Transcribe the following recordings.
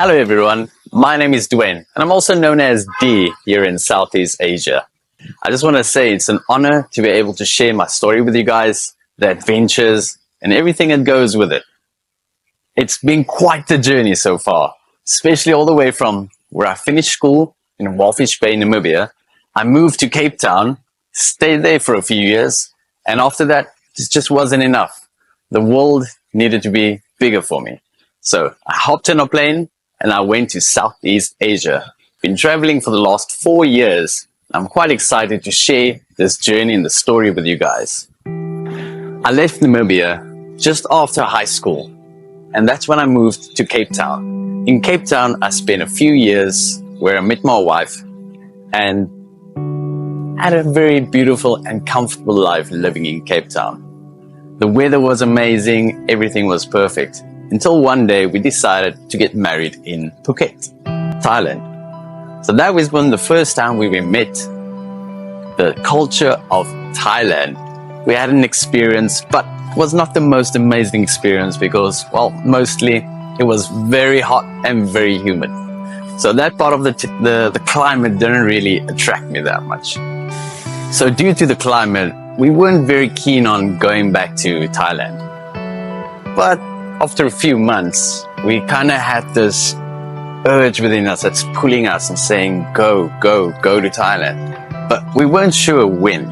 Hello everyone, my name is Dwayne and I'm also known as Dee here in Southeast Asia. I just want to say it's an honor to be able to share my story with you guys, the adventures and everything that goes with it. It's been quite the journey so far, especially all the way from where I finished school in Walfish Bay, Namibia. I moved to Cape Town, stayed there for a few years, and after that it just wasn't enough. The world needed to be bigger for me. So I hopped on a plane and I went to Southeast Asia. Been traveling for the last 4 years. I'm quite excited to share this journey and the story with you guys. I left Namibia just after high school, and that's when I moved to Cape Town. In Cape Town, I spent a few years where I met my wife and had a very beautiful and comfortable life living in Cape Town. The weather was amazing, everything was perfect. Until one day we decided to get married in Phuket, Thailand. So that was when the first time we met the culture of Thailand. We had an experience, but it was not the most amazing experience because, well, mostly it was very hot and very humid. So that part of the climate didn't really attract me that much. So due to the climate, we weren't very keen on going back to Thailand. But after a few months, we kind of had this urge within us that's pulling us and saying, go to Thailand. But we weren't sure when.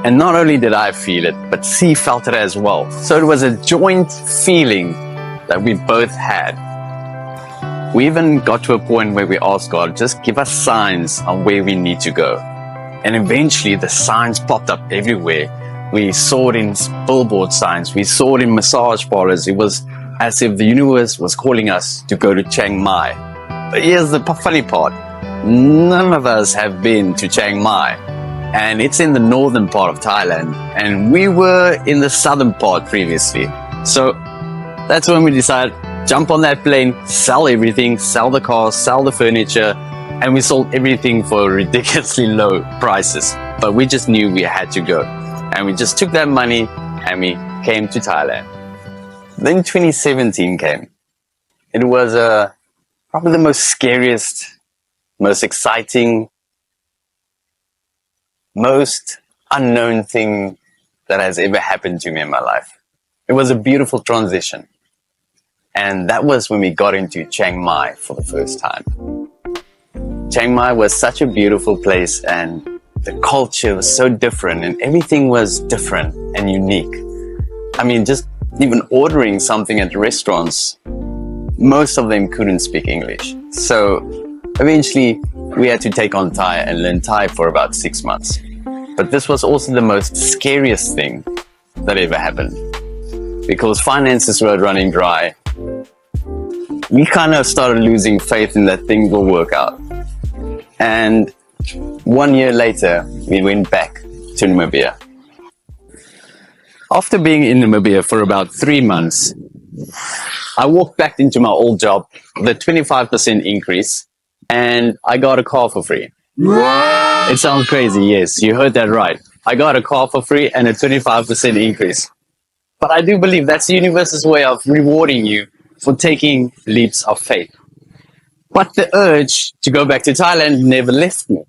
And not only did I feel it, but C felt it as well. So it was a joint feeling that we both had. We even got to a point where we asked God, just give us signs on where we need to go. And eventually the signs popped up everywhere. We saw it in billboard signs. We saw it in massage parlors. It was as if the universe was calling us to go to Chiang Mai. But here's the funny part. None of us have been to Chiang Mai. And it's in the northern part of Thailand. And we were in the southern part previously. So that's when we decided, jump on that plane, sell everything, sell the cars, sell the furniture. And we sold everything for ridiculously low prices. But we just knew we had to go. And we just took that money and we came to Thailand. Then 2017 came. It was probably the most scariest, most exciting, most unknown thing that has ever happened to me in my life. It was a beautiful transition. And that was when we got into Chiang Mai for the first time. Chiang Mai was such a beautiful place and the culture was so different and everything was different and unique. I mean, just even ordering something at restaurants, most of them couldn't speak English. So eventually we had to take on Thai and learn Thai for about 6 months. But this was also the most scariest thing that ever happened because finances were running dry. We kind of started losing faith in that things will work out. And 1 year later, we went back to Namibia. After being in Namibia for about 3 months, I walked back into my old job with a 25% increase and I got a car for free. It sounds crazy, yes, you heard that right. I got a car for free and a 25% increase. But I do believe that's the universe's way of rewarding you for taking leaps of faith. But the urge to go back to Thailand never left me.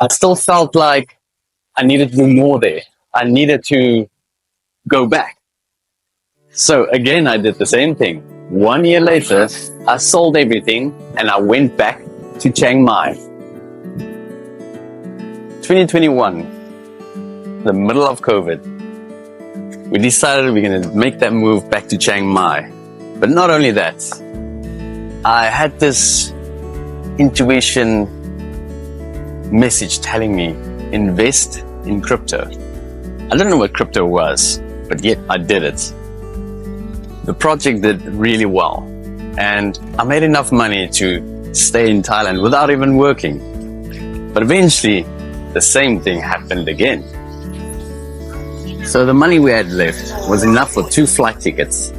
I still felt like I needed to do more there. I needed to go back. So again, I did the same thing. 1 year later, I sold everything and I went back to Chiang Mai. 2021, the middle of COVID, we decided we're going to make that move back to Chiang Mai. But not only that, I had this intuition message telling me, invest in crypto. I don't know what crypto was, but yet I did it. The project did really well, and I made enough money to stay in Thailand without even working. But eventually, the same thing happened again. So the money we had left was enough for 2 flight tickets.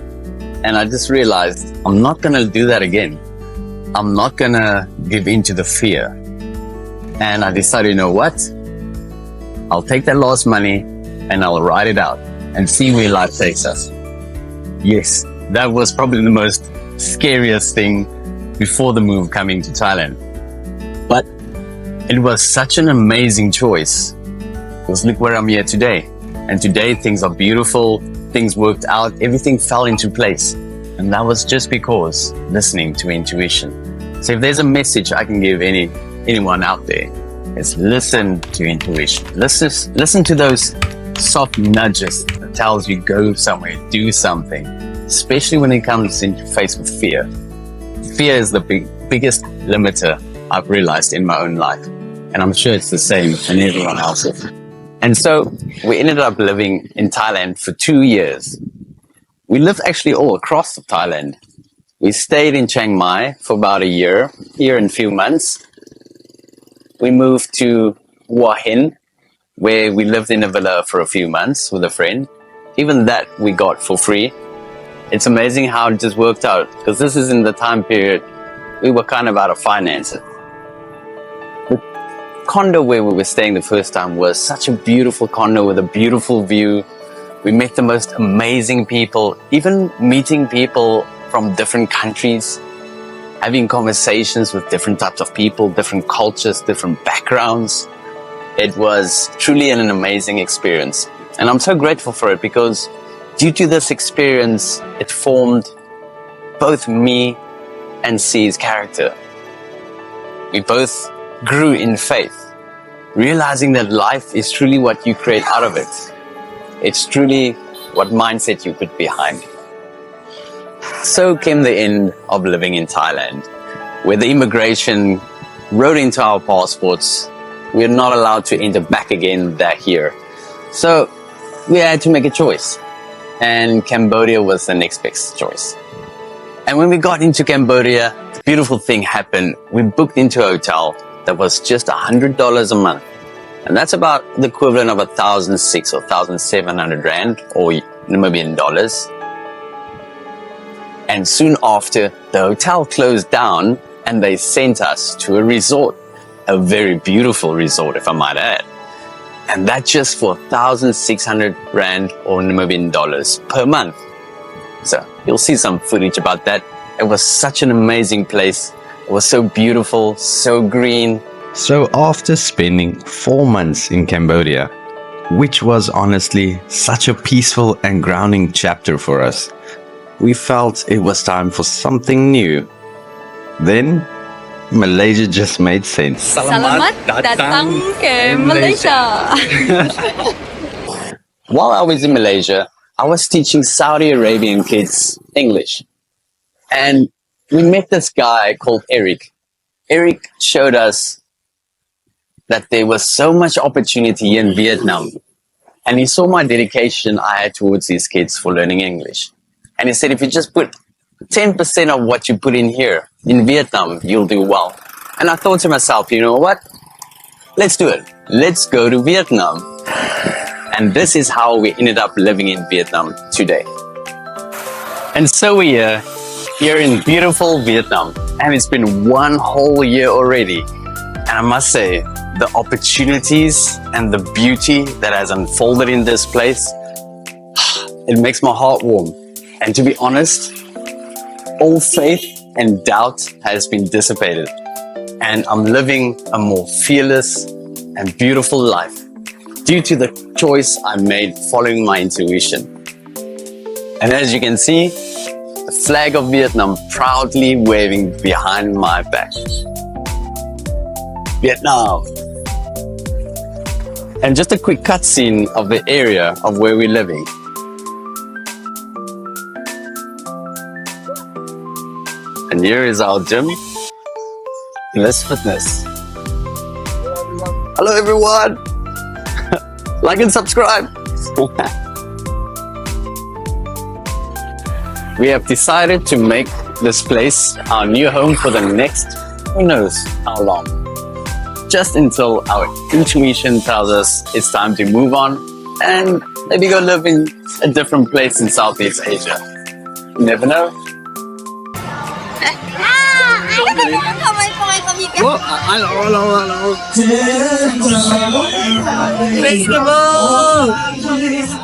And I just realized I'm not going to do that again. I'm not going to give in to the fear. And I decided, you know what? I'll take that lost money and I'll ride it out and see where life takes us. Yes, that was probably the most scariest thing before the move coming to Thailand. But it was such an amazing choice. Because look where I'm here today. And today things are beautiful, things worked out, everything fell into place. And that was just because listening to intuition. So if there's a message I can give anyone out there, it's listen to intuition. Listen to those soft nudges that tells you go somewhere, do something. Especially when it comes into face with fear. Fear is the biggest limiter I've realized in my own life. And I'm sure it's the same in everyone else's. And so we ended up living in Thailand for 2 years. We lived actually all across Thailand. We stayed in Chiang Mai for about a year and a few months. We moved to Hua Hin, where we lived in a villa for a few months with a friend. Even that we got for free. It's amazing how it just worked out, because this is in the time period we were kind of out of finances. The condo where we were staying the first time was such a beautiful condo with a beautiful view. We met the most amazing people, even meeting people from different countries, having conversations with different types of people, different cultures, different backgrounds. It was truly an amazing experience. And I'm so grateful for it because due to this experience, it formed both me and C's character. We both grew in faith, realizing that life is truly what you create out of it. It's truly what mindset you put behind. So came the end of living in Thailand, where the immigration wrote into our passports, we are not allowed to enter back again that year. So we had to make a choice. And Cambodia was the next best choice. And when we got into Cambodia, the beautiful thing happened. We booked into a hotel that was just $100 a month. And that's about the equivalent of 1,600 or 1,700 Rand or Namibian dollars. And soon after, the hotel closed down and they sent us to a resort, a very beautiful resort, if I might add. And that just for 1,600 Rand or Namibian dollars per month. So you'll see some footage about that. It was such an amazing place. It was so beautiful, so green. So after spending 4 months in Cambodia, which was honestly such a peaceful and grounding chapter for us, we felt it was time for something new. Then Malaysia just made sense. Selamat datang ke Malaysia. While I was in Malaysia, I was teaching Saudi Arabian kids English. And we met this guy called Eric. Eric showed us that there was so much opportunity in Vietnam. And he saw my dedication I had towards these kids for learning English. And he said, if you just put 10% of what you put in here, in Vietnam, you'll do well. And I thought to myself, you know what? Let's do it. Let's go to Vietnam. And this is how we ended up living in Vietnam today. And so we are here in beautiful Vietnam. And it's been 1 whole year already. And I must say, the opportunities and the beauty that has unfolded in this place, it makes my heart warm. And to be honest, all faith and doubt has been dissipated. And I'm living a more fearless and beautiful life due to the choice I made following my intuition. And as you can see, the flag of Vietnam proudly waving behind my back. Vietnam. And just a quick cutscene of the area of where we're living. And here is our gym. Let's fitness. Hello everyone. Like and subscribe. We have decided to make this place our new home for the next, who knows how long. Just until our intuition tells us it's time to move on and maybe go live in a different place in Southeast Asia. You never know. Hello.